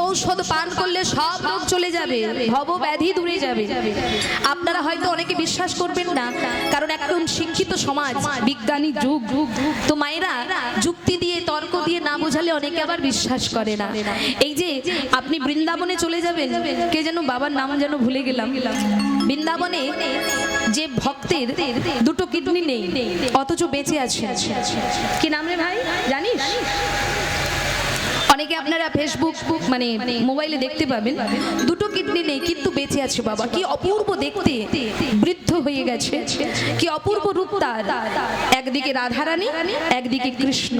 ঔষধ পান করলে সব রোগ চলে যাবে, ভব ব্যাধি দূরে যাবে। আপনারা হয়তো অনেকে বিশ্বাস করবেন না, কারণ এখন শিক্ষিত সমাজ, বিজ্ঞানী যুগ, তো মায়েরা যুক্তি দিয়ে তর্ক দিয়ে না বোঝালে অনেকে আবার বিশ্বাস করে না। এই যে আপনি বৃন্দাবনে চলে যাবেন, কে যেন বাবার নাম যেন ভুলে গেলাম, বৃন্দাবনে যে ভক্তের দুটো কিডনি নেই অথচ বেঁচে আছে, কি নাম রে ভাই জানিস? অনেকে আপনারা ফেসবুক মানে মোবাইলে দেখতে পাবেন, দুটো কিডনি নেই কিন্তু বেঁচে আছে বাবা। কি অপূর্ব দেখতে, বৃদ্ধ হয়ে গেছে, কি অপূর্ব রূপ তার। একদিকে রাধারানী, একদিকে কৃষ্ণ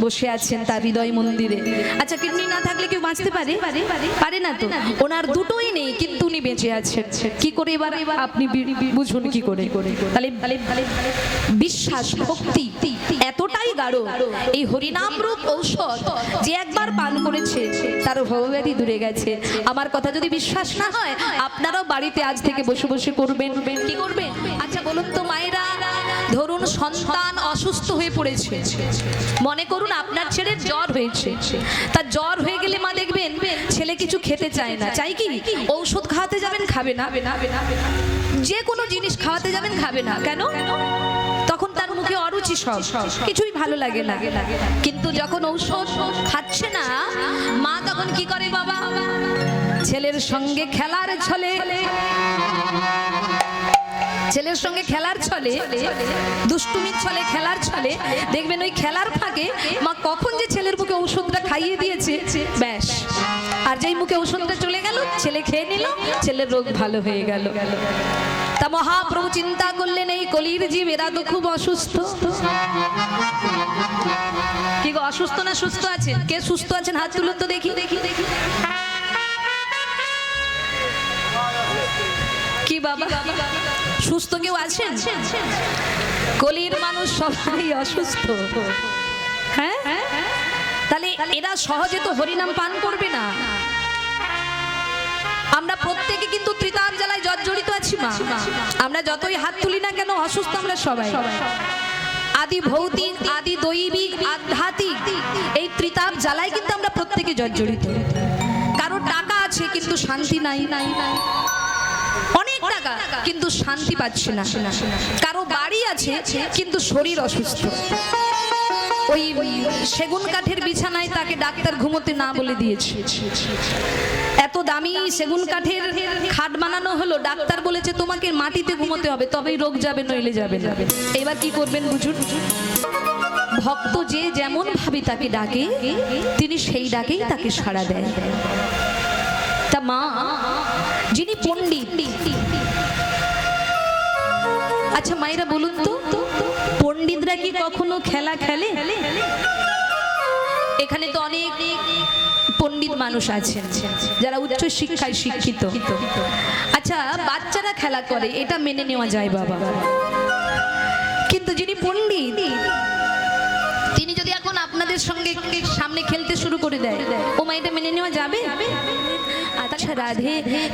বসে আছেন তার হৃদয় মন্দিরে। আচ্ছা, কিডনি না থাকলে কেউ বাঁচতে পারে? পারে না তো। ওনার দুটোই নেই কিন্তু উনি বেঁচে আছেন। কি করে এবার আপনি বুঝুন কি করে? তাহলে বিশ্বাস ভক্তি এতটাই গাঢ়, এই হরিনাম রূপ ঔষধ যে একবার পান করেছে তার ভবব্যাধি দূরে গেছে। আমার কথা যদি বিশ্বাস না হয়, আপনারাও বাড়িতে আজ থেকে বসে বসে করবেন। কি করবেন? আচ্ছা বলুন তো মায়েরা, ধরুন সন্তান অসুস্থ হয়ে পড়েছে, মনে করুন আপনার ছেলের জ্বর হয়েছে, তার জ্বর হয়ে গেলে মা দেখবেন ছেলে কিছু খেতে চায় না, চাই কি? ঔষধ খাওয়াতে যাবেন, খাবে না। যে কোনো জিনিস খাওয়াতে যাবেন, খাবে না। কেন? তখন তার মুখে অরুচি, সব কিছুই ভালো লাগে না। কিন্তু যখন ঔষধ খাচ্ছে না, মা তখন কি করে বাবা? ছেলের সঙ্গে খেলার ছলে, ছেলের সঙ্গে খেলার ছলে, দুষ্টুমির ছলে, খেলার ছলে দেখবেন ওই খেলার ফাঁকে মা কখন যে ছেলের মুখে ঔষধটা খাইয়ে দিয়েছে, ব্যাস। আর যেই মুখে ঔষধটা চলে গেল, ছেলে খেয়ে নিল, ছেলের রোগ ভালো হয়ে গেল। তা মহাপ্রভু চিন্তা করলেন, এই কলির জীব এরা তো খুব অসুস্থ। কি গো, অসুস্থ না সুস্থ আছেন? কে সুস্থ আছেন হাত তুলুন তো দেখি। কি বাবা, সুস্থ কেউ আছেন? কলির মানুষ সবাই অসুস্থ। হ্যাঁ, তাহলে এরা সহজে তো হরিনাম পান করবে না। আমরা প্রত্যেকে কিন্তু ত্রিতাপ জ্বালায় জর্জরিত আছি মা। আমরা যতই হাত তুলি না কেন, অসুস্থ আমরা সবাই। আদি ভৌতিক, আদি দৈবিক, আধ্যাত্মিক এই ত্রিতাপ জ্বালায় কিন্তু আমরা প্রত্যেকে জর্জরিত। কারো টাকা আছে কিন্তু শান্তি নাই, অনেক টাকা কিন্তু শান্তি পাচ্ছে না। কারো বাড়ি আছে কিন্তু শরীর অসুস্থ। ওই সেগুন কাঠের বিছানায় তাকে ডাক্তার ঘুমোতে না বলে দিয়েছে। এত দামি সেগুন কাঠের খাট বানানো হলো, ডাক্তার বলেছে তোমাকে মাটিতে ঘুমোতে হবে, তবেই রোগ যাবে, নইলে যাবে না। এবার কি করবেন বুঝুন? ভক্ত যে যেমন ভাবে তাকে ডাকে, তিনি সেই ডাকেই তাকে সাড়া দেন। তা মা যিনি পণ্ডিত, আচ্ছা মায়েরা বলুন তো, পণ্ডিতরা কি কখনো খেলা খেলে? এখানে তো অনেক পণ্ডিত মানুষ আছেন যারা উচ্চ শিক্ষায় শিক্ষিত। আচ্ছা, বাচ্চারা খেলা করে এটা মেনে নেওয়া যায় বাবা, কিন্তু যিনি পণ্ডিত তিনি যদি এখন আপনাদের সঙ্গে সামনে খেলতে শুরু করে দেয়, ও মা এটা মেনে নেওয়া যাবে? আচ্ছা রাধে,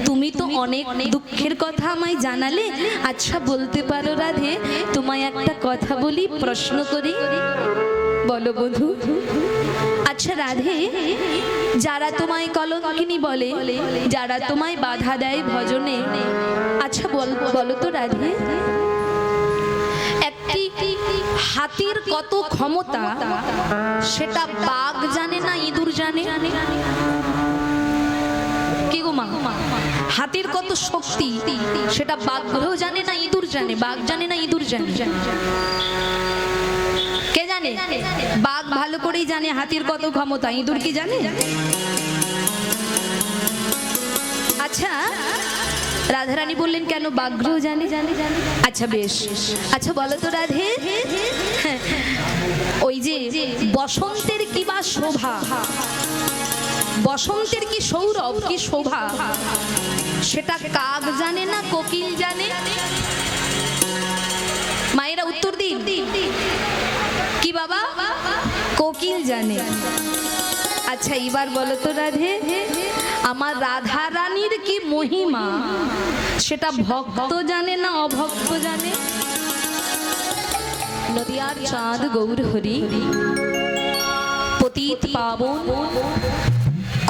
তুমি তো অনেক দুঃখের কথা আমায় জানালে, আচ্ছা বলতে পারো রাধে, তোমায় একটা কথা বলি, প্রশ্ন করি, বলো বধূ। আচ্ছা রাধে, যারা তোমায় কলঙ্কিনী বলে, যারা তোমায় বাধা দেয় ভজনে, আচ্ছা বলো তো রাধে, একটি হাতির কত ক্ষমতা সেটা বাঘ জানে না ইঁদুর জানে? কি গো মা, হাতির কত শক্তি সেটা বাঘও জানে না ইঁদুর জানে? বাঘ জানে না ইঁদুর জানে? কে জানে? বাঘ ভালো করেই জানে হাতির কত ক্ষমতা, ইঁদুর কি জানে? আচ্ছা রাধারানী বললেন কেন বাঘও জানে? আচ্ছা বেশ, আচ্ছা বলো তো রাধে, ওই যে বসন্তের কি বা শোভা, বসন্তের কি সৌরভ, কি শোভা, সেটা কাক জানে না কোকিল জানে? মায়েরা উত্তর দিন। কি বাবা? কোকিল জানে। আচ্ছা এবার বলো তো রাধে, আমার রাধা রানীর কি মহিমা সেটা ভক্ত জানে না অভক্ত জানে? নদিয়ার চাঁদ গৌর হরি, পতিত পাবন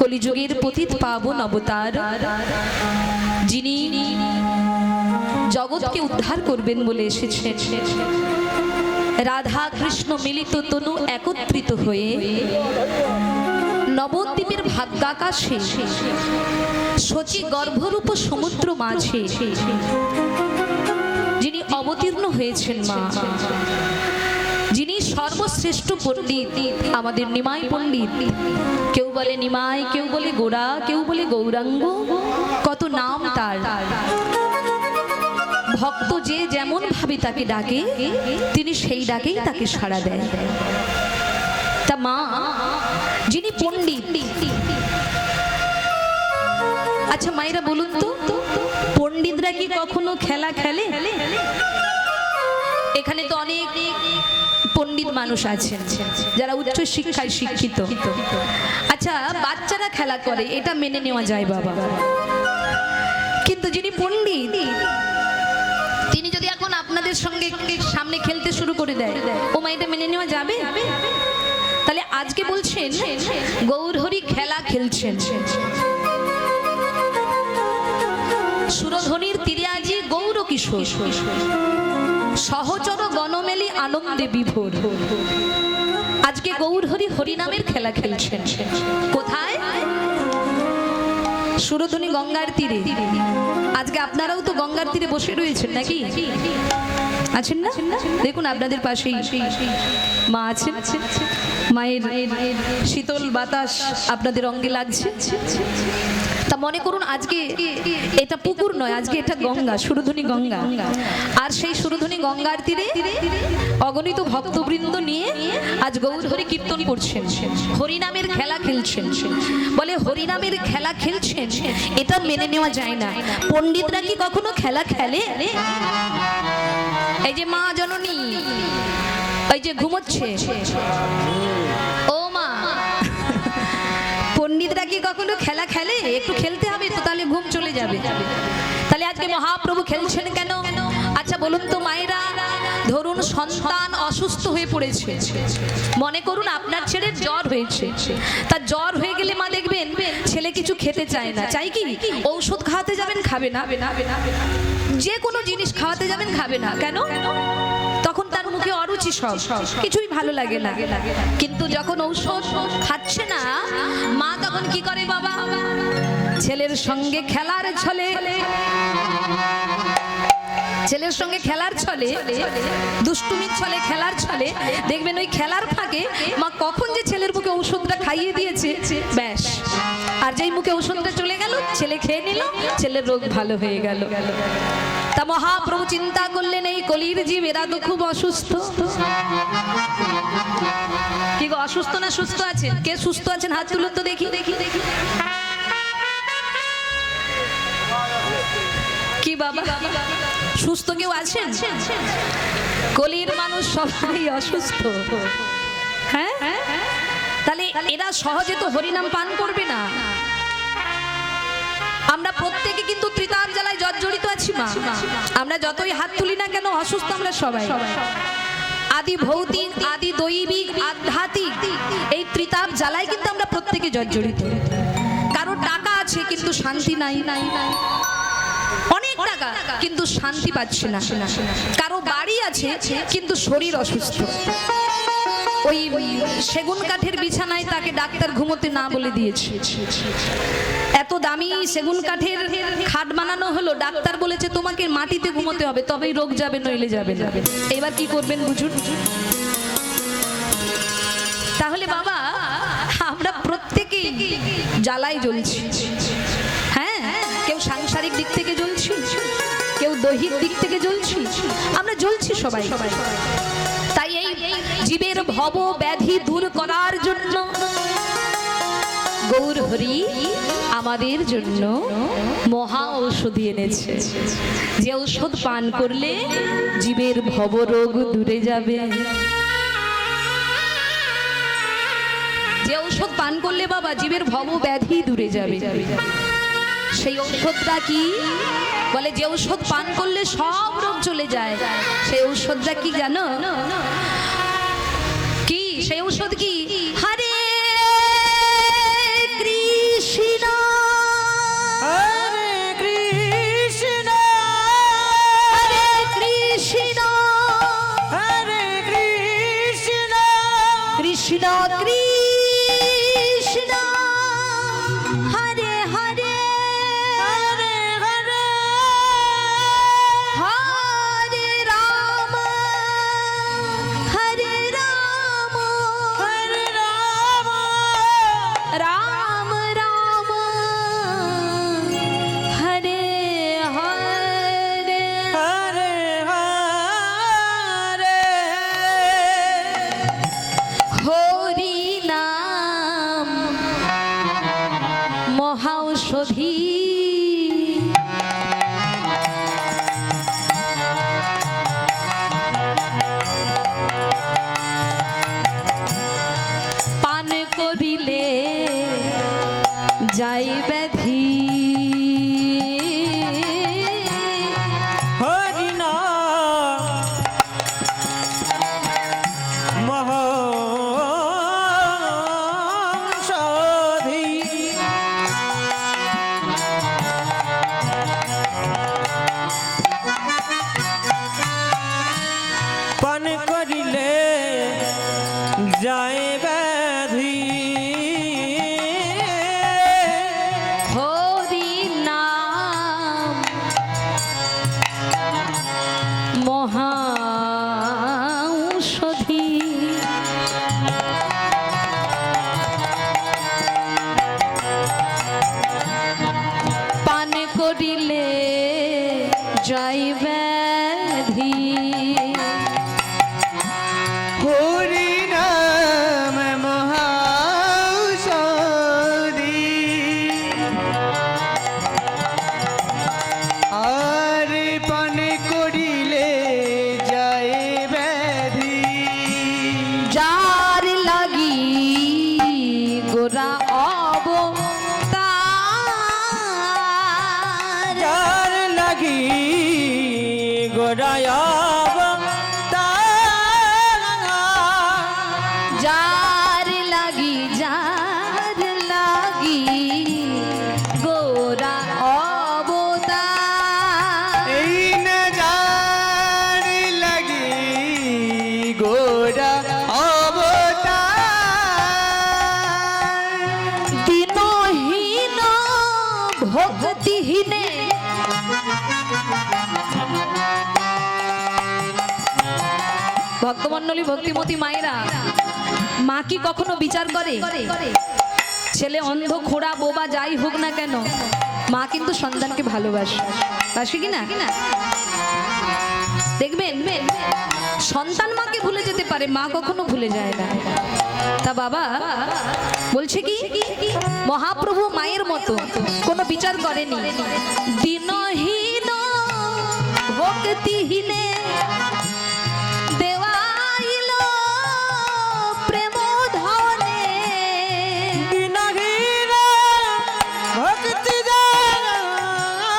কলিযুগের পতিত পাবন অবতার, যিনি জগৎকে উদ্ধার করবেন বলে এসেছেন। রাধা কৃষ্ণ মিলিত তনু একত্রিত হয়ে নবদ্বীপের ভাগ্যাকাশে শচী গর্ভরূপ সমুদ্র মাঝে যিনি অবতীর্ণ হয়েছেন মা, যিনি সর্বশ্রেষ্ঠ পণ্ডিত, আমাদের নিমাই পণ্ডিত। কেউ বলে নিমাই, কেউ বলে গোরা, কেউ বলে গৌরাঙ্গ, কত নাম তার। ভক্ত যে যেমন ভাবে তাকে ডাকে, তিনি সেই ডাকেই তাকে সাড়া দেয়। তা মা যিনি পণ্ডিত, আচ্ছা মায়েরা বলুন তো, পণ্ডিতরা কি কখনো খেলা খেলে? এখানে তো অনেক পণ্ডিত মানুষ আছেন যারা উচ্চ শিক্ষায় শিক্ষিত। আচ্ছা বাচ্চারা খেলা করে, এটা মেনে নেওয়া যায় বাবা, কিন্তু যিনি পণ্ডিত তিনি যদি এখন আপনাদের সঙ্গে সামনে খেলতে শুরু করে দেয়, ও মা এটা মেনে নেওয়া যাবে? তাহলে আজকে বলছেন গৌরহরি খেলা খেলছেন, সুরধ্বনির তীরে আজি গৌর কিশোর, সহচর গণমেলি আনন্দে বিভোর। আজকে গৌরহরি হরিনামের খেলা খেলছেন। কোথায়? সুরধ্বনি গঙ্গার তীরে। আজকে আপনারাও তো গঙ্গার তীরে বসে রয়েছেন নাকি? আছেন না? দেখুন আপনাদের পাশেই মা আছেন, মায়ের শীতল বাতাস আপনাদের অঙ্গে লাগছে। তা মনে করুন আজকে এটা পুকুর নয়, আজকে এটা গঙ্গা, সুরধ্বনি গঙ্গা। আর সেই সুরধ্বনি গঙ্গার তীরে অগণিত ভক্তবৃন্দ নিয়ে আজ গৌরহরি কীর্তন করছেন, হরিনামের খেলা খেলছেন। বলে হরিনামের খেলা খেলছেন, এটা মেনে নেওয়া যায় না। পণ্ডিতরা কি কখনো খেলা খেলে? এই যে মা জননী, এই যে ঘুমোচ্ছে, ও মা, পণ্ডিতরা কি কখনো খেলা খেলে? একটু খেলতে হবে তো, তাহলে ঘুম চলে যাবে। তাহলে আজকে মহাপ্রভু খেলছেন কেন? আচ্ছা বলুন তো মায়েরা, ধরুন সন্তান অসুস্থ হয়ে পড়েছে, মনে করুন আপনার ছেলের জ্বর হয়েছে, তার জ্বর হয়ে গেলে মা দেখবেন ছেলে কিছু খেতে চায় না, চাই কি? ঔষধ খাওয়াতে যাবেন, খাবে না। যে কোনো জিনিস খাওয়াতে যাবেন, খাবে না। কেন? তখন তার মুখে অরুচি, সব কিছুই ভালো লাগে না। কিন্তু যখন ঔষধ খাচ্ছে না, মা তখন কি করে বাবা? ছেলের সঙ্গে খেলার ছলে, ছেলের সঙ্গে খেলার ছলে, দুষ্টুমির ছলে, খেলার ছলে দেখবেন ওই খেলার ফাঁকে মা কখন যে ছেলের মুখে ঔষধটা খাইয়ে দিয়েছে, ব্যাস। আর যেই মুখে ঔষধটা চলে গেল, ছেলে খেয়ে নিল, ছেলের রোগ ভালো হয়ে গেল। তা মহাপ্রভু চিন্তা করলেন এই কলির জীব এরা তো খুব অসুস্থ। কি গো, অসুস্থ না সুস্থ আছেন? কে সুস্থ আছেন হাত তুলুন তো দেখি। কি বাবা, সুস্থ কেউ আছেন? কলির মানুষ সবাই অসুস্থ। হ্যাঁ, তাহলে এরা সহজে তো হরিনাম পান করবে না। আমরা প্রত্যেকে কিন্তু ত্রিতাপ জ্বালায় জর্জরিত আছি মা। আমরা যতই হাত তুলি না কেন, অসুস্থ আমরা সবাই। আদি ভৌতিক, আদি দৈবিক, আধ্যাত্মিক এই ত্রিতাপ জ্বালায় কিন্তু আমরা প্রত্যেকে জর্জরিত। কারো টাকা আছে কিন্তু শান্তি নাই, অনেক টাকা কিন্তু শান্তি পাচ্ছে না। কারো বাড়ি আছে কিন্তু শরীর অসুস্থ। ওই সেগুন কাঠের বিছানায় তাকে ডাক্তার ঘুমোতে না বলে দিয়েছে। এত দামি সেগুন কাঠের খাট বানানো হলো, ডাক্তার বলেছে তোমাকে মাটিতে ঘুমোতে হবে, তবেই রোগ যাবে, নইলে যাবে না। এবার কি করবেন বুঝুন? তাহলে বাবা আমরা প্রত্যেকেই জ্বালায় জ্বলছি। হ্যাঁ, কেউ সাংসারিক দিক থেকে জ্বলছি, কেউ দৈহিক দিক থেকে জ্বলছি, আমরা জ্বলছি সবাই। তাই এই জীবের ভব ব্যাধি দূর করার জন্য গৌরহরি আমাদের জন্য মহা ঔষধি এনেছে, যে ঔষধ পান করলে জীবের ভবরোগ দূরে যাবে। যে ঔষধ পান করলে বাবা জীবের ভব ব্যাধি দূরে যাবে। সেই ঔষধটা কি? বলে যে ঔষধ পান করলে সব রোগ চলে যায়, সেই ঔষধটা কি জানো? কি সেই ঔষধ? কি? হরে কৃষ্ণ হরে হরে হরে হরে হরে রাম হরে রাম হরে রাম রাম রাম হরে হরে হরে হরে হরি নাম মহাঔষধি পান করিলে যাই ব্যাধি হরি নাম মহাঔষধি পান করিলে যায় ব্যাধি হরি নাম মহাঔষধি পান করিলে যাই ব্যাধি হরি নাম মহাঔষধি আর পান করিলে যায় ব্যাধি যার লাগি গোরা অবতার যার লাগি গোড়ায় যার লাগি গোরা অবতার এই না যার লাগি গোড়া অবতার দিনহীন ভক্তিহীনে ভক্তমণ্ডলী ভক্তিমতী মায়েরা মা কি কখনো বিচার করে? ছেলে অন্ধ খোড়া বোবা যাই হোক না কেন মা কিন্তু সন্তানকে ভালোবাসে, বাসে কি না? দেখবেন সন্তান মাকে ভুলে যেতে পারে, মা কখনো ভুলে যায় না। তা বাবা বলছে কি মহাপ্রভু মায়ের মতো কোনো বিচার করেনি। দিনহীন ভক্তিহীনে দেওয়াইল প্রেম ধনে দিনহীন ভক্তি দানে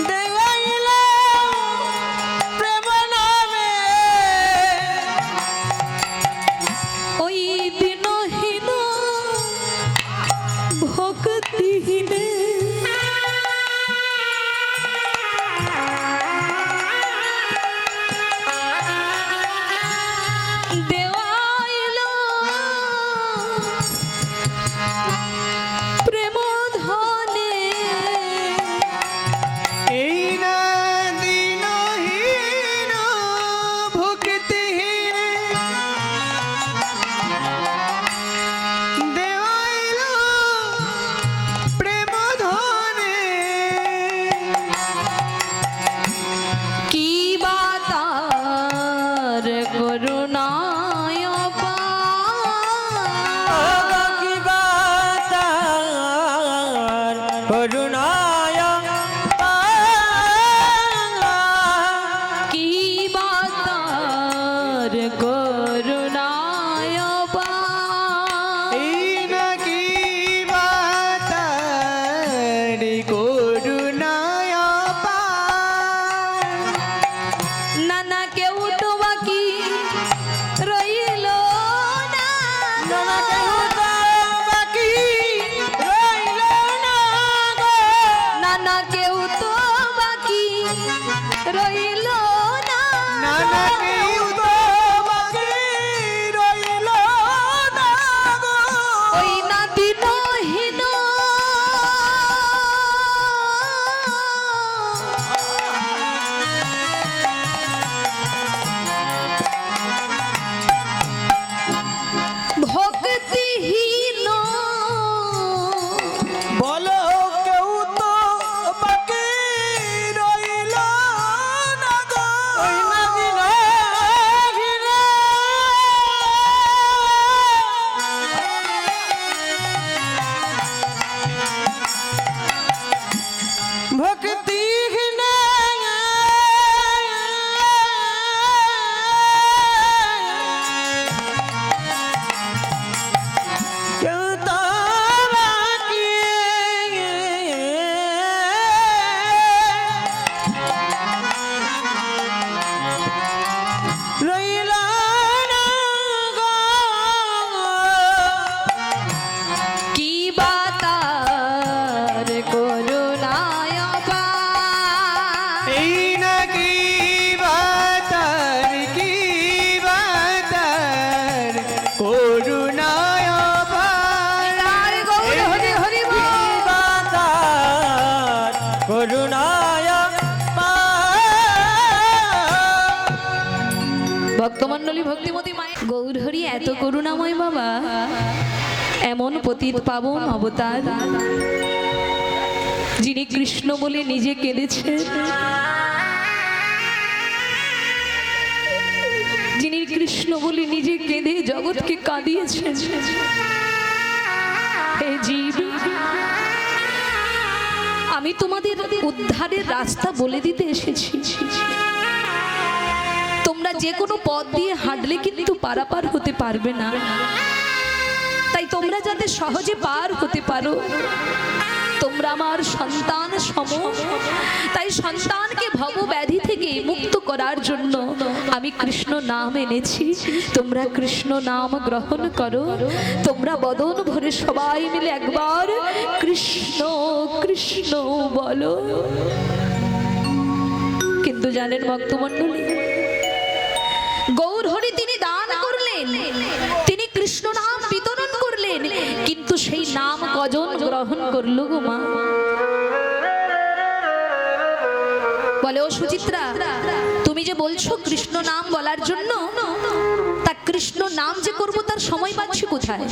দেওয়াইল প্রেম নামে ওই দিনহীন ভক্তিহীনে দেওয়াইল প্রেম ধনে এই না দিনহীন ভক্তিহীন দেওয়াইল প্রেম ধনে কি বা তার করুণায় পার। কি বাতার করুণায় কি বা তার করুণায় পার। এই না কি বাতার করুণায় নানা কেউ তো বাকি ভক্তমণ্ডলী ভক্তিমতী মায়ের গৌরহরি এত করুণাময় বাবা, এমন পতিত পাবন অবতার, যিনি কৃষ্ণ বলে নিজে কেঁদেছেন, যিনি কৃষ্ণ বলে নিজে কেঁদে জগৎকে কাঁদিয়েছেন। হে জীব, আমি তোমাদের উদ্ধারের রাস্তা বলে দিতে এসেছি। তোমরা যে কোনো পথ দিয়ে হাঁটলে কিন্তু পারাপার হতে পারবে না, তাই তোমরা যাতে সহজে পার হতে পারো, তোমরা আমার সন্তান সম, তাই সন্তানকে ভবব্যাধি থেকে মুক্ত করার জন্য আমি কৃষ্ণ নাম এনেছি। তোমরা কৃষ্ণ নাম গ্রহণ করো। তোমরা বদন ভরে সবাই মিলে একবার কৃষ্ণ কৃষ্ণ বলো। কিন্তু জানেন ভক্তমণ্ডলী, গৌরহরি তিনি দান করলেন, তিনি কৃষ্ণ নাম বিতরণ করলেন, কিন্তু সেই নাম কজন গ্রহণ করলো গো মা? বলে ও সুচিত্রা, তুমি যে বলছো কৃষ্ণ নাম বলার জন্য, তা কৃষ্ণ নাম যে করবো তার সময় পাচ্ছি কোথায়?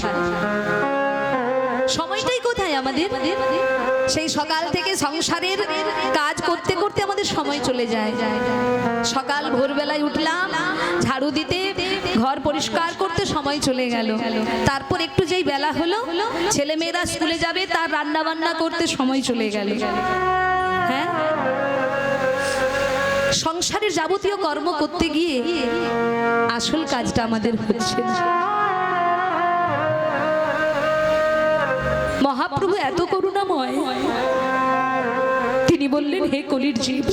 সময়টাই কোথায় আমাদের? সেই সকাল থেকে সংসারের কাজ করতে করতে আমাদের সময় চলে যায়। সকাল ভোরবেলায় উঠলাম, ঝাড়ু দিতে, ঘর পরিষ্কার করতে সময় চলে গেল। তারপর একটু যেই বেলা হলো, ছেলে মেয়েরা স্কুলে যাবে, তার রান্না বান্না করতে সময় চলে গেল। হ্যাঁ, সংসারের যাবতীয় কর্ম করতে গিয়ে আসল কাজটা আমাদের হচ্ছে না। মহাপ্রভু এত করুণাময়, তিনি বললেন, হে কলির জীব,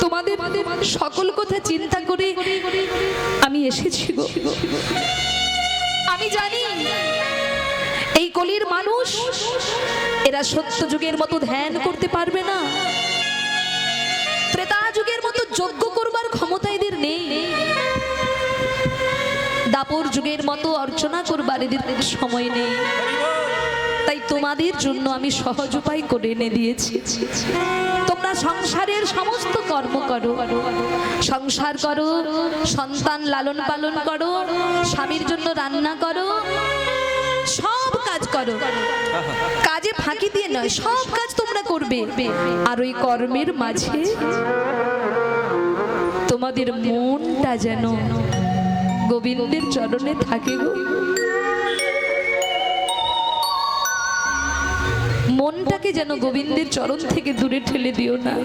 তোমাদের সকল কথা চিন্তা করে আমি এসেছি গো। আমি জানি এই কলির মানুষ, এরা সত্য যুগের মতো ধ্যান করতে পারবে না, ত্রেতা যুগের মতো যজ্ঞ করবার ক্ষমতা এদের নেই, দাপর যুগের মতো অর্চনা করবার এদের সময় নেই। তাই তোমাদের জন্য আমি সহজ উপায় করে এনে দিয়েছি। তোমরা সংসারের সমস্ত কর্ম করো, সংসার করো, সন্তান লালন পালন করো, স্বামীর জন্য রান্না করো, সব কাজ করো, কাজে ফাঁকি দিয়ে নয়, সব কাজ তোমরা করবে। আর ওই কর্মের মাঝে তোমাদের মনটা যেন গোবিন্দের চরণে থাকে গো। মনটাকে যেন গোবিন্দের চরণ থেকে দূরে ঠেলে দিও না।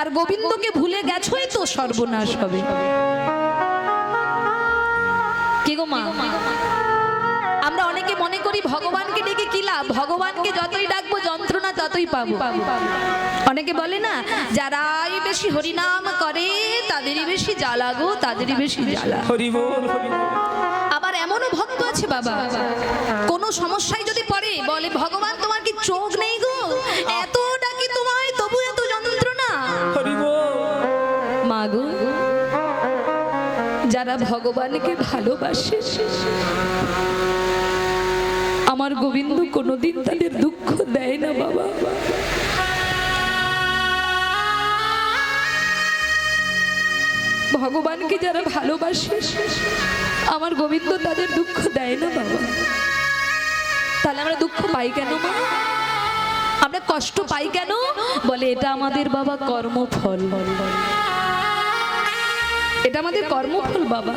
আর গোবিন্দকে ভুলে গেছোই তো সর্বনাশ হবে। কি গো মা, আমরা অনেকে মনে করি ভগবানকে ডেকে কি লাভ, ভগবানকে যতই ডাকবো যন্ত্রণা ততই পাবো। অনেকে বলে না, যারাই বেশি হরিনাম করে তাদেরই বেশি জ্বালা গো, তাদেরই বেশি জ্বালা। আবার এমনও ভক্ত আছে বাবা, কোন সমস্যায় যদি পড়ে বলে, ভগবান তোমার কি চোখ নেই গো, এত ডাকি তোমায় তবু এত যন্ত্রণা। মা গো, যারা ভগবানকে ভালোবাসে, আমার গোবিন্দ কোনোদিন তাদের দুঃখ দেয় না বাবা। ভগবানকে যারা ভালোবাসে, আমার গোবিন্দ তাদের দুঃখ দেয় না বাবা। তাহলে আমরা দুঃখ পাই কেন মা? আমরা কষ্ট পাই কেন? বলে এটা আমাদের বাবা কর্মফল, এটা আমাদের কর্মফল বাবা।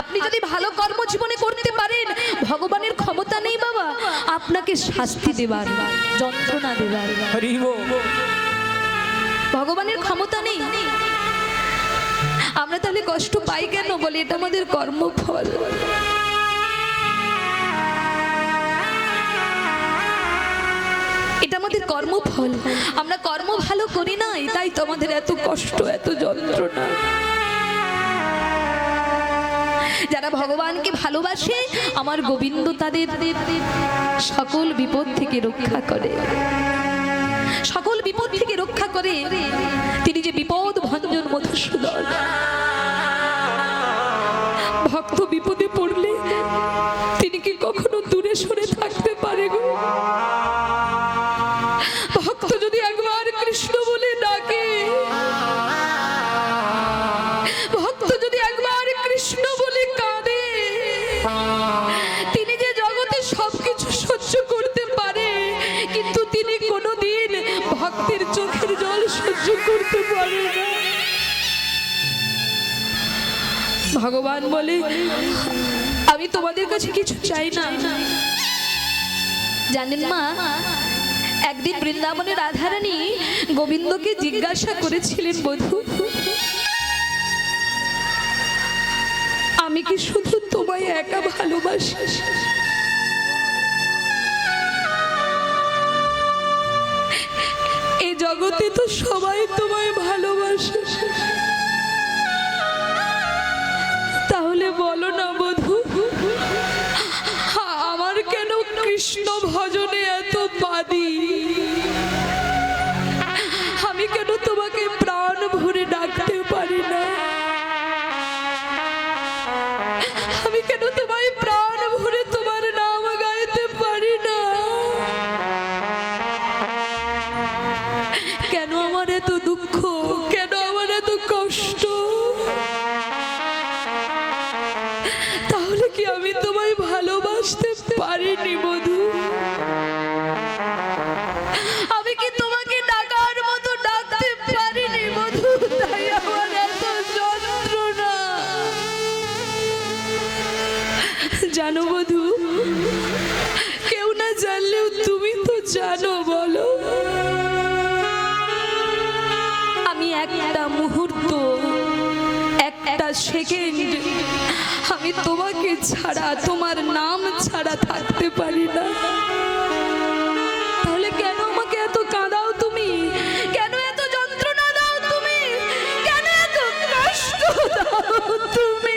আপনি যদি ভালো কর্ম জীবনে করতে পারেন, ভগবানের ক্ষমতা নেই বাবা আপনাকে শাস্তি দেবার, যন্ত্রণা দেবার। ভগবানের ক্ষমতা নেই। আমরা তাহলে কষ্ট পাই কেন? বলি এটা আমাদের কর্মফল। এটা আমাদের কর্মফল। আমরা কর্ম ভালো করি নাই, তাই তো আমাদের এত কষ্ট, এত যন্ত্রণা। যারা ভগবানকে ভালোবাসে, আমার গোবিন্দ তাদের সকল বিপদ থেকে রক্ষা করে, সকল বিপদ থেকে রক্ষা করে। তিনি যে বিপদ ভঞ্জন মধুসূদন। ভক্ত বিপদে পড়লে তিনি কি কখনো দূরে সরে থাকতে পারে গো? ভক্ত যদি একবার কৃষ্ণ বলে ডাকে, করতে পারে না। ভগবান বলে আমি তোমাদের কাছে কিছু চাই না। জানেন মা, একদিন বৃন্দাবনের রাধারানী গোবিন্দকে জিজ্ঞাসা করেছিলেন, বধূ আমি কি শুধু তোমায় একা ভালোবাসি? এই জগতে তো সবাই তোমায় ভালোবাসে, তাহলে বলো না বধূ, আমার কেন কৃষ্ণ ভজনে এত বাদী? আমি কেন তোমাকে প্রাণ ভরে ডাকতে পারি না? আমি কেন তোমায় প্রাণ ভরে তোমার নাম গাইতে পারি না? কেন আমার এত দুঃখ? কেন আমার এত কষ্ট? তাহলে কি আমি তোমায় ভালোবাসতে পারিনি বধূ? আমি কি তোমাকে ডাকার মতো ডাকতে পারিনি বধূ? তাই আমার এত যন্ত্রণা। জানো বধূ, কেউ না জানলেও তুমি তো জানো। বলো, আমি একটা মুহূর্ত, একটা সেকেন্ড আমি তোমাকে ছাড়া, তোমার নাম ছাড়া থাকতে পারি না। তাহলে কেন আমাকে এত কাঁদাও তুমি? কেন এত যন্ত্রণা দাও তুমি? কেন এত কষ্ট দাও তুমি?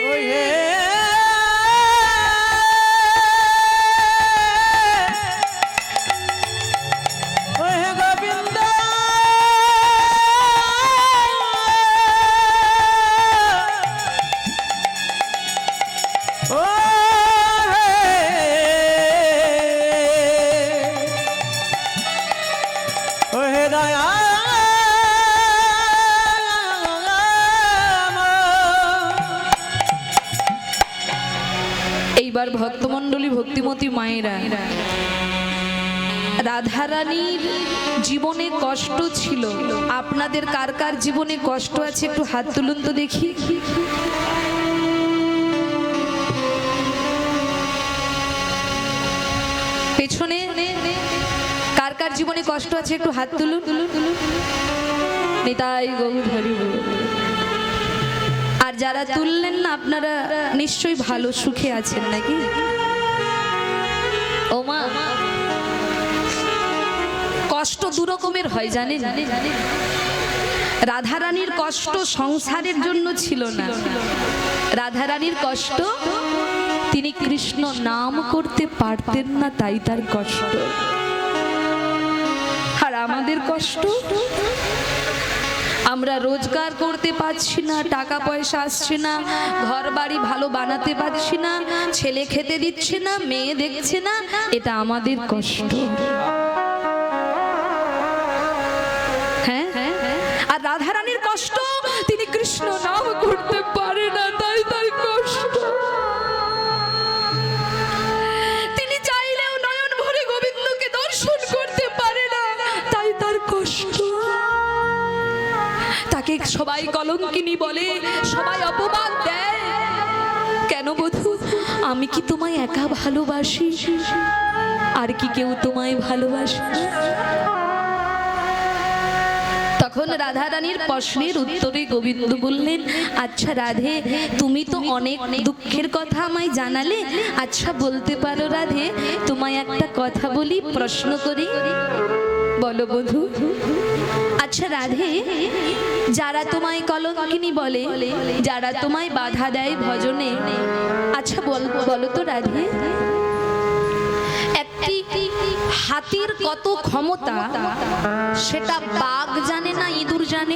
এইবার ভক্তমণ্ডলী, ভক্তিমতী মায়েরা, রাধারানীর জীবনে কষ্ট ছিল। আপনাদের কার কার জীবনে কষ্ট আছে একটু হাত তুলুন তো দেখি। পেছনে কার কার জীবনে কষ্ট আছে একটু হাত তুলুন। নিতাই গৌর হরি বল। আর যারা তুললেন না, আপনারা নিশ্চয়ই ভালো সুখে আছেন নাকি? ও মা, কষ্ট দু রকমের হয় জানেন? রাধারানীর কষ্ট সংসারের জন্য ছিল না, রাধারানীর কষ্ট তিনি কৃষ্ণ নাম করতে পারতেন না, তাই তার কষ্ট। আর আমাদের কষ্ট, আমরা রোজগার করতে পারছি না, টাকা পয়সা আসছে না, ঘর বাড়ি ভালো বানাতে পারছি না, ছেলে খেতে দিচ্ছে না, মেয়ে দেখছে না, এটা আমাদের কষ্ট। হ্যাঁ, আর রাধারানীর কষ্ট তিনি কৃষ্ণ নাম করতে পারে না, তাই তার কষ্ট। তিনি চাইলেও নয়ন ভরে গোবিন্দকে দর্শন করতে পারে না, তাই তার কষ্ট। তাকে সবাই কলঙ্কিনী বলে, সবাই অপবাদ দেয়। কেন বধূ? আমি কি তোমায় একা ভালোবাসি? আর কি কেউ তোমায় ভালোবাসে? তখন রাধারানীর প্রশ্নের উত্তরে গোবিন্দ বললেন, আচ্ছা রাধে, তুমি তো অনেক দুঃখের কথা আমায় জানালে, আচ্ছা বলতে পারো রাধে, তোমায় একটা কথা বলি, প্রশ্ন করি, বলো বধূ। আচ্ছা রাধে, যারা তোমায় কলঙ্কিনী বলে, যারা তোমায় বাধা দেয় ভজনে, আচ্ছা বলো তো রাধে, একটি হাতির কত ক্ষমতা সেটা বাঘ জানে না ইঁদুর জানে?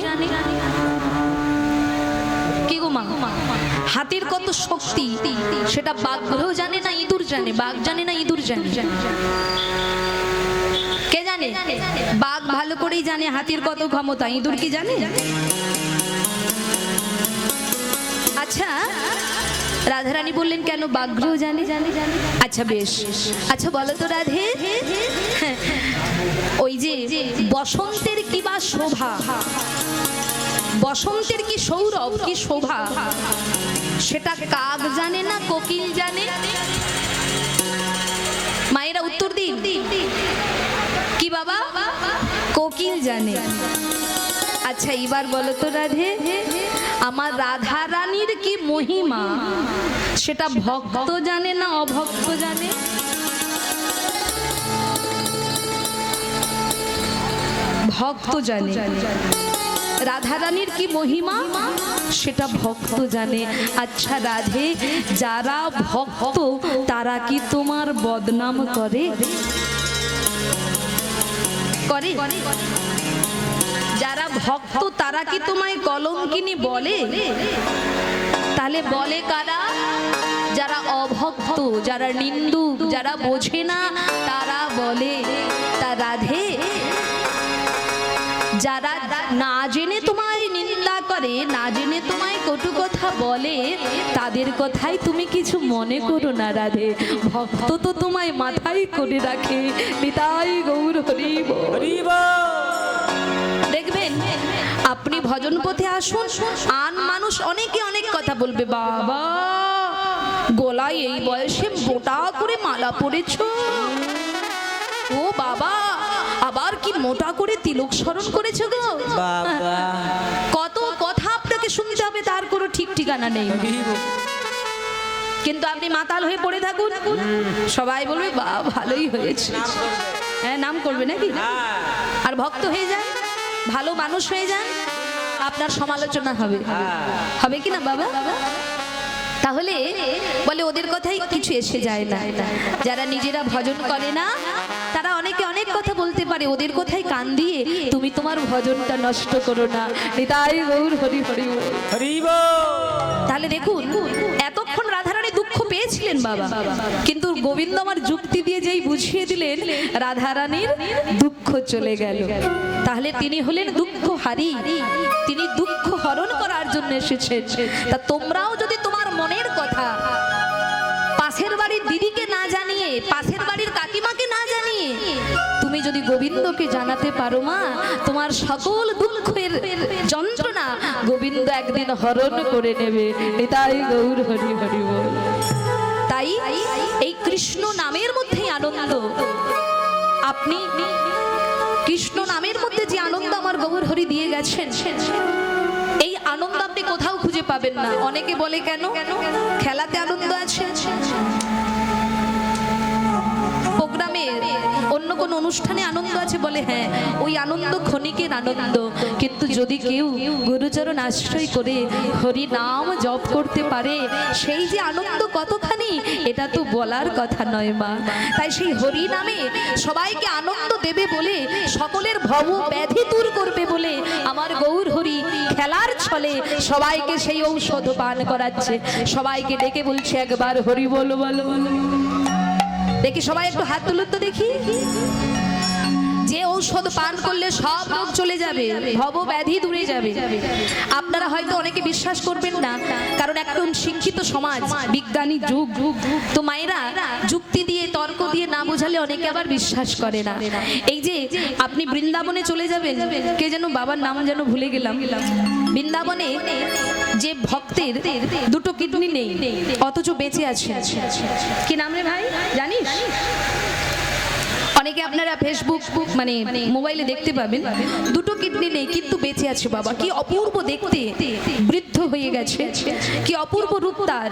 কি গো মা, হাতির কত শক্তি সেটা বাঘও জানে না ইঁদুর জানে? বাঘ জানে না ইঁদুর জানে? কে জানে? বাঘ ভালো করেই জানে হাতির কত ক্ষমতা, ইঁদুর কি জানে? আচ্ছা, রাধারানী বললেন কেন বাঘও জানে? আচ্ছা বেশ, আচ্ছা বলো তো রাধে, ওই যে বসন্তের কি বা শোভা, বসন্তের কি সৌরভ, কি শোভা, সেটা কাক জানে না কোকিল জানে? মায়েরা উত্তর দিন, কি বাবা? কোকিল জানে। আচ্ছা এবার বলো তো রাধে, আমার রাধা রানীর কি মহিমা, সেটা ভক্ত জানে না অভক্ত জানে? ভক্ত জানে। রাধা রানীর কি মহিমা, সেটা ভক্ত জানে। আচ্ছা রাধে, যারা ভক্ত তারা কি তোমার বদনাম করে? করে? যারা ভক্ত তারা কি তোমায় কলঙ্কিনী বলে? তাহলে বলে কারা? যারা অভক্ত, যারা নিন্দুক, যারা বোঝে না তারা বলে। তা রাধে, যারা না জেনে তোমায় নিন্দা করে, না জেনে তোমায় কটু কথা বলে, তাদের কথাই তুমি কিছু মনে করো না রাধে। ভক্ত তো তোমায় মাথায় করে রাখে। নিতাই গৌর হরি বল। দেখবেন আপনি ভজন পথে আসুন, আন মানুষ অনেকে অনেক কথা বলবে, বাবা গলায় এই বয়সে মোটা করে মালা পরেছো, ও বাবা আবার কি মোটা করে তিলক স্মরণ করেছো গো, বাবা কত কথা আপনাকে শুনতে হবে, তার কোনো ঠিক ঠিকানা নেই। কিন্তু আপনি মাতাল হয়ে পড়ে থাকুন, সবাই বলবে বা ভালোই হয়েছে। হ্যাঁ নাম করবে নাকি? আর ভক্ত হয়ে যান, ভালো মানুষ হয়ে যান, আপনার সমালোচনা হবে, হবে কি না বাবা? তাহলে বলে ওদের কথাই কিছু এসে যায় না। যারা নিজেরা ভজন করে না তারা অনেকে অনেক কথা বলতে পারে, ওদের কথাই কান দিয়ে তুমি তোমার ভজনটা নষ্ট করো না। নিতাই গৌর হরি হরি হরি বল। তাহলে দেখুন এতক্ষণ রাধারানী দুঃখ পেয়েছিলেন বাবা, কিন্তু গোবিন্দ আমার যুক্তি দিয়ে যেই বুঝিয়ে দিলেন রাধারানীর দুঃখ চলে গেল। তাহলে তিনি হলেন দুঃখ হারি, তিনি দুঃখ হরণ করার জন্য এসেছেন। তা তোমরাও যদি তোমার মনের কথা পাশের বাড়ির দিদিকে না জানিয়ে, পাশের বাড়ির কাকিমাকে না জানিয়ে তুমি যদি গোবিন্দকে জানাতে পারো মা, তোমার সকল দুঃখের যন্ত্রণা গোবিন্দ একদিন হরণ করে নেবে। নিতাই গৌর হরি হরি বল। তাই এই কৃষ্ণ নামের মধ্যেই আনন্দ। আপনি কৃষ্ণ নামের মধ্যে যে আনন্দ আমার গৌর হরি দিয়ে গেছেন, এই আনন্দ আপনি কোথাও খুঁজে পাবেন না। অনেকে বলে কেন খেলাতে আনন্দ আছে, প্রোগ্রামে অন্য কোন অনুষ্ঠানে আনন্দ আছে, বলে হ্যাঁ ওই আনন্দ ক্ষণিকের আনন্দ। কিন্তু যদি কেউ গুরুচরণ আশ্রয় করে হরি নাম জপ করতে পারে, সেই যে আনন্দ কতখানি এটা তো বলার কথা নয় মা। তাই সেই হরি নামে সবাইকে আনন্দ দেবে বলে, সকলের ভব ব্যাধি দূর করবে বলে আমার গৌর হরি খেলার ছলে সবাইকে সেই ঔষধ পান করাচ্ছে। সবাইকে ডেকে বলছে একবার হরি বলো বলো বলো। দেখি সবাই একটু হাত তুলুন তো দেখি। যে ঔষধ পান করলে সব রোগ চলে যাবে, ভব ব্যাধি দূরে যাবে। আপনারা হয়তো অনেকে বিশ্বাস করবেন না, কারণ এখন শিক্ষিত সমাজ, বিজ্ঞানী যুগ, তো মায়েরা যুক্তি দিয়ে তর্ক দিয়ে না বোঝালে অনেকে আবার বিশ্বাস করে না। এই যে আপনি বৃন্দাবনে চলে যাবেন, কে যেন বাবার নাম যেন ভুলে গেলাম, বৃন্দাবনে যে ভক্তের দুটো কিডনি নেই অথচ বেঁচে আছে, কি নাম রে ভাই জানিস? অনেকে আপনারা ফেসবুক মানে মোবাইলে দেখতে পাবেন, দুটো কিডনি নেই কিন্তু বেঁচে আছে বাবা। কি অপূর্ব দেখতে, বৃদ্ধ হয়ে গেছে, কি অপূর্ব রূপ তার।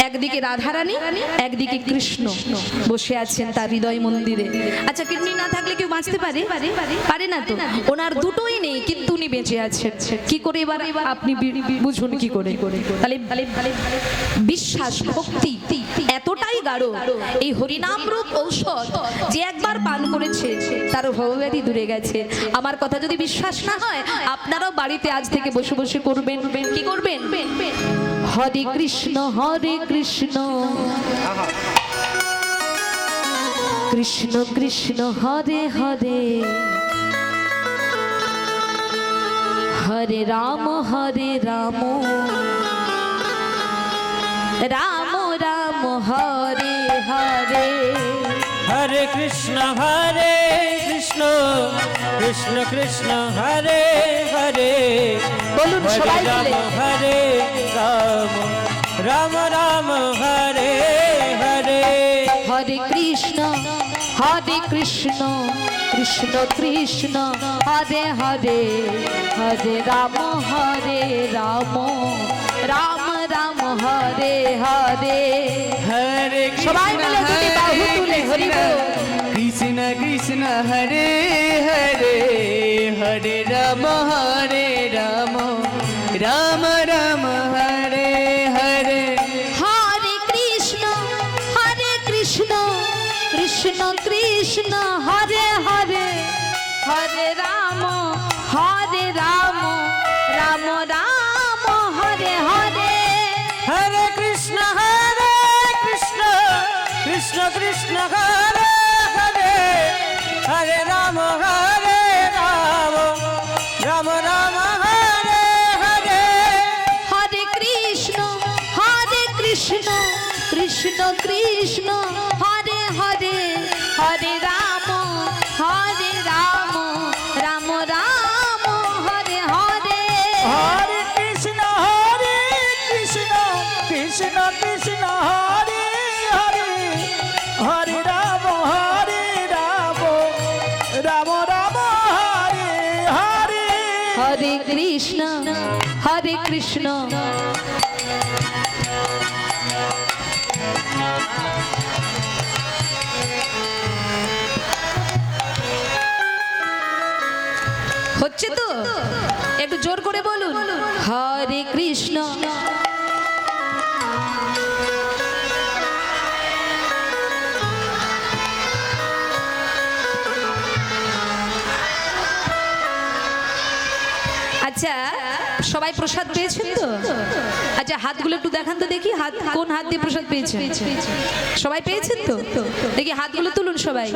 একদিকে রাধারানী, একদিকে কৃষ্ণ বসে আছেন তার হৃদয় মন্দিরে। আচ্ছা কিডনি না থাকলে কেউ বাঁচতে পারে? পারে না তো। ওনার দুটোই নেই কিন্তু উনি বেঁচে আছেন। কি করে এবার আপনি বুঝুন কি করে? তাহলে বিশ্বাস ভক্তি এতটাই গাঢ়, এই হরিনাম রূপ ঔষধ যে একবার পান করেছে তার ভবব্যাধি দূরে গেছে। আমার কথা যদি বিশ্বাস না হয়, আপনারাও বাড়িতে আজ থেকে বসে বসে করবেন। কি করবেন? হরে কৃষ্ণ কৃষ্ণ কৃষ্ণ হরে হরে, হরে রাম রাম রাম হরে হরে, হরে কৃষ্ণ কৃষ্ণ কৃষ্ণ কৃষ্ণ হরে হরে বলুন হরে সবাই রাম মিলে। হরে রাম রাম রাম হরে হরে হরে কৃষ্ণ কৃষ্ণ কৃষ্ণ হরে হরে হরে রাম রাম রাম হরে হরে হরে সবাই মিলে দুটি বাহু তুলে হরি বল। কৃষ্ণ কৃষ্ণ হরে হরে হরে রাম রাম রাম হরে হরে হরে কৃষ্ণ কৃষ্ণ কৃষ্ণ হরে হরে হরে রাম রাম রাম হরে হরে হরে কৃষ্ণ কৃষ্ণ কৃষ্ণ হরে হরে হরে রাম রাম রাম রাম হরে হরে হরে কৃষ্ণ কৃষ্ণ কৃষ্ণ হরে হরে হরে রাম রাম রাম হরে হরে হরে কৃষ্ণ কৃষ্ণ কৃষ্ণ হরে হরে হরে রাম রাম রাম হরে হরে হরে কৃষ্ণ কৃষ্ণ হচ্ছে তো একটু জোর করে বলুন হরে কৃষ্ণ আচ্ছা সবাই প্রসাদ পেয়েছেন তো আচ্ছা হাতগুলো একটু দেখান তো দেখি হাত কোন হাত দিয়ে প্রসাদ পেয়েছেন সবাই পেয়েছেন তো দেখি হাতগুলো তুলুন সবাই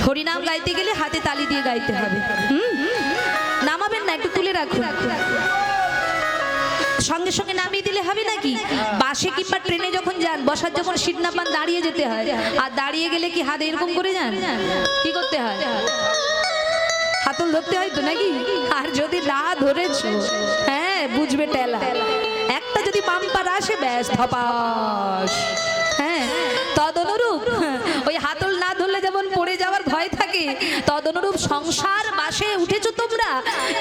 হরিনাম গাইতে গেলে হাতে তালি দিয়ে গাইতে হবে নামাবেন না একটু তুলে রাখুন সঙ্গে সঙ্গে নামিয়ে দিলে হবে নাকি বাসে কিংবা ট্রেনে যখন যান বসার যখন সিট না পান দাঁড়িয়ে যেতে হয় আর দাঁড়িয়ে গেলে কি হাত এরকম করে যান কি করতে হয় হাতল ধরতে হয় তো নাকি আর যদি না ধরেছো হ্যাঁ বুঝবে টেলা একটা যদি বাম্পার আসে ব্যাস ধপাস হ্যাঁ তদনুরূপ ওই হাতল না ধরলে যেমন পড়ে যাওয়ার ভয় থাকে তদনুরূপ সংসার বাসে উঠেছো তোমরা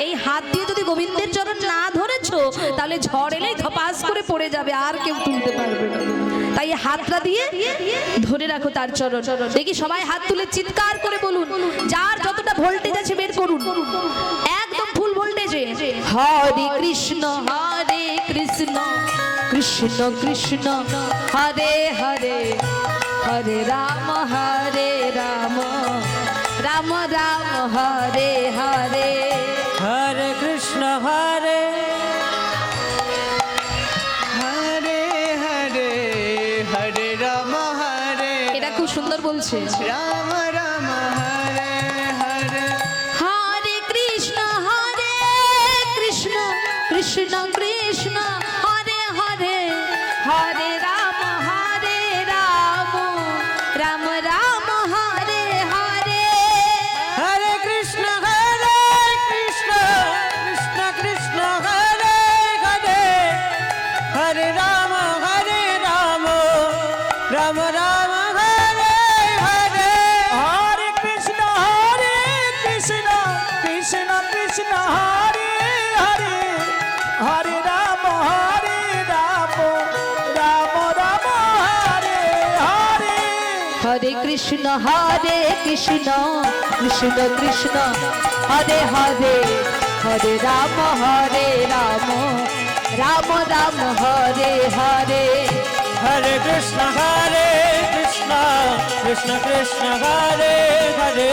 এই হাত দিয়ে যদি গোবিন্দের চরণ না ধরেছো তাহলে ঝড় এলেই ধপাস করে পড়ে যাবে আর কেউ তুলতে পারবে না তাই এই হাতটা দিয়ে ধরে রাখো তার চরণ দেখি সবাই হাত তুলে চিৎকার করে বলুন যার যতটা ভোল্টেজ আছে বের করুন একদম ফুল ভোল্টেজে হরে কৃষ্ণ কৃষ্ণ কৃষ্ণ হরে হরে হরে রাম রাম রাম হরে হরে হরে কৃষ্ণ হরে হরে হরে হরে রাম হরে এটা খুব সুন্দর বলছে রাম রাম হরে হরে হরে কৃষ্ণ কৃষ্ণ কৃষ্ণ হরে হরে হরে রাম রাম রাম হরে হরে হরে কৃষ্ণ কৃষ্ণ কৃষ্ণ হরে হরে হরে রাম রাম রাম হরে হরে হরে কৃষ্ণ কৃষ্ণ কৃষ্ণ হরে হরে হরে রাম রাম রাম হরে হরে হরে কৃষ্ণ কৃষ্ণ কৃষ্ণ হরে হরে হরে রাম রাম রাম হরে হরে হরে কৃষ্ণ কৃষ্ণ কৃষ্ণ হরে হরে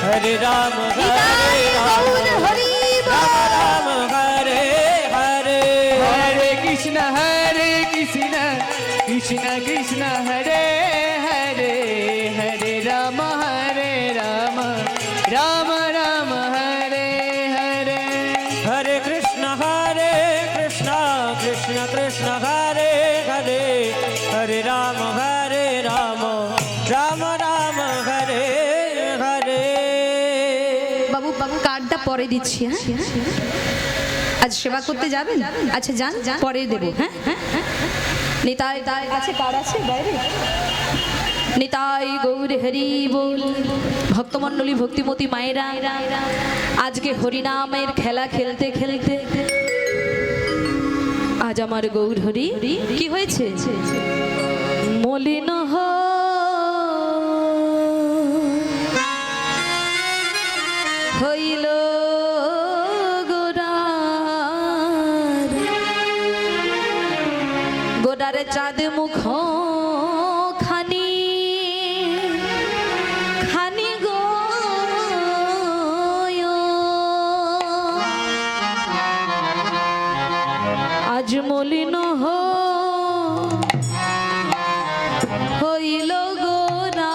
হরে রাম হৃদয় গৌর হরি রাম রাম হরে হরে হরে কৃষ্ণ কৃষ্ণ কৃষ্ণ হরে হরে হরে রাম রাম রাম হরে হরে হরে কৃষ্ণ কৃষ্ণ কৃষ্ণ হরে হরে হরে রাম রাম রাম হরে হরে পরে দিচ্ছি। হ্যাঁ, আজ সেবা করতে যাবেন? আচ্ছা যান, পরে দেবো। হ্যাঁ হ্যাঁ হ্যাঁ। নিতাই আছে, কার আছে বাইরে? নিতাই গৌর হরি বল। ভক্তমণ্ডলী, ভক্তিমতী মায়েরা, আজকে হরিনামের খেলা খেলতে খেলতে আজ আমার গৌর হরি কি হয়েছে? মলিন হইল গোড়ারে চাঁদ মুখ খানি খানি গো, আজ মলিন হইল গোরা।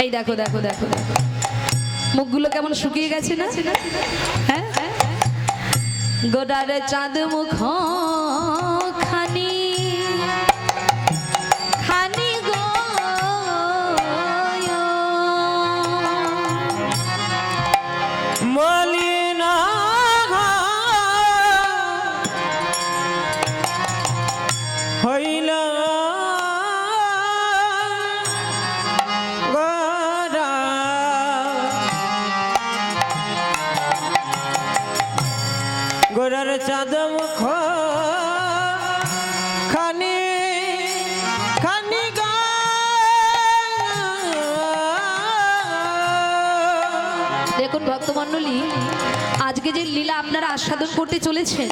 এই দেখো দেখো দেখো দেখো, মুখগুলো কেমন শুকিয়ে গেছে না? হ্যাঁ, গোড়ারে চাঁদ মুখ খানি খানি গো, মলিনা হইল গোরা। গোরার চাঁদ মুখ খানি খানি গো, দেখুন ভক্তমণ্ডলী, আজকে যে লীলা আপনারা আস্বাদন করতে চলেছেন,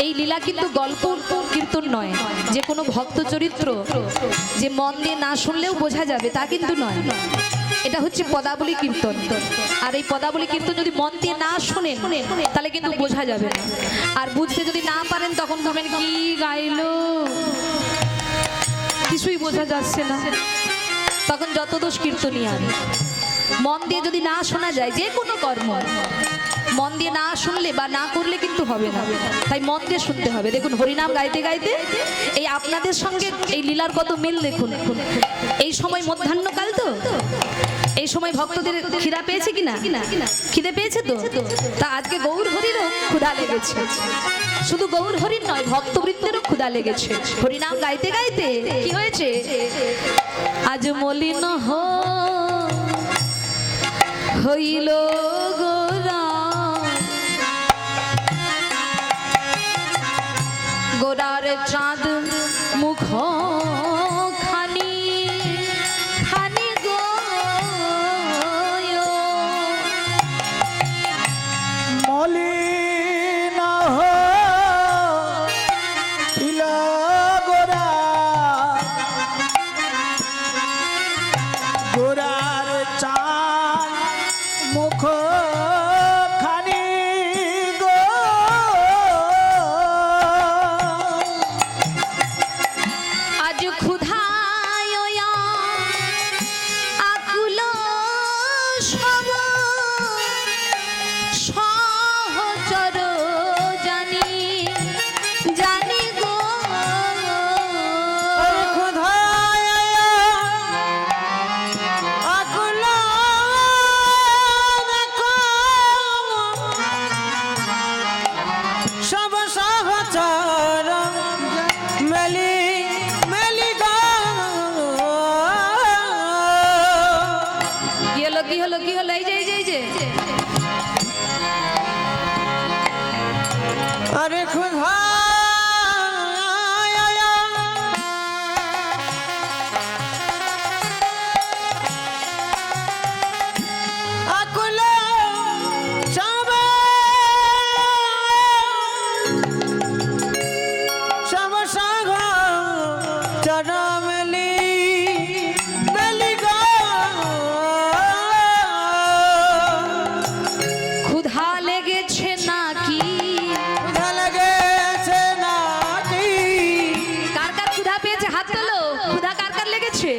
এই লীলা কিন্তু গল্প কীর্তন নয়, যে কোনো ভক্ত চরিত্র যে মন দিয়ে না শুনলেও বোঝা যাবে তা কিন্তু নয়। এটা হচ্ছে পদাবলী কীর্তন। আর এই পদাবলী কীর্তন যদি মন দিয়ে না শোনেন তাহলে কিন্তু বোঝা যাবে না। আর বুঝতে যদি না পারেন তখন বলবেন কি গাইলো, কিছুই বোঝা যাচ্ছে না, তখন যত দোষ কীর্তনিয়ার। মন দিয়ে যদি না শোনা যায় যে কোনো কর্ম, মন দিয়ে না শুনলে বা না করলে কিন্তু হবে না, তাই মন দিয়ে শুনতে হবে। দেখুন হরিনাম গাইতে গাইতে এই আপনাদের সঙ্গে এই লীলার কত মিল দেখুন। এই সময় মধ্যাহ্নকাল তো, এই সময় ভক্তদের খিদা পেয়েছে কিনা? খিদে পেয়েছে তো? তা আজকে গৌর হরিরও ক্ষুধা লেগেছে। শুধু গৌর হরির নয়, ভক্তবৃন্দেরও ক্ষুধা লেগেছে। হরিনাম গাইতে গাইতে কি হয়েছে? আজ মলিন হইল গোরা, গোরার চাঁদ মুখ খানি খানি গো, মলিনা হইল গোরা। গোরার চাঁদ মুখ খানি গো, আজ ক্ষুধায় আকুল সব সহচর জানি জানি গো, ক্ষুধায় আকুল দেখো, সব সহচর মেলি মেলি গো। কি হলো কি হলো কি হলো? এই যে এই যে এই যে আরে ক্ষুধায় আকুল সব সব সহচর মেলি মেলি গো। ক্ষুধা লেগেছে নাকি? ক্ষুধা লেগেছে নাকি? কার কার ক্ষুধা পেয়েছে হাত তোলো। ক্ষুধা কার কার লেগেছে?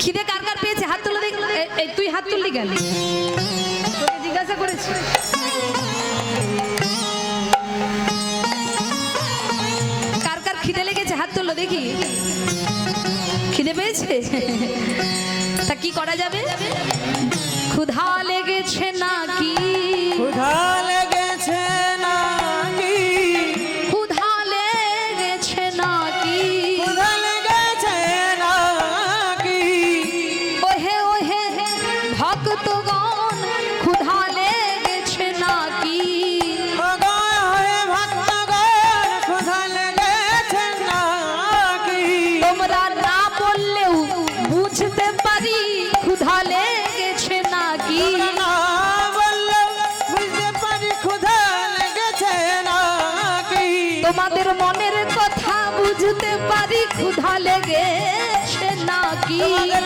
খিদে কার কার পেয়েছে হাত তোলো দেখি। এই তুই হাত তুললি কেন? তোকে জিজ্ঞাসা করেছি। কার কার খিদে লেগেছে হাত তোলো দেখি। খিদে পেয়েছে? তা কি করা যাবে? ক্ষুধা তোমাদের মনের কথা বুঝতে পারি ক্ষুধা লেগেছে নাকি তোমাদের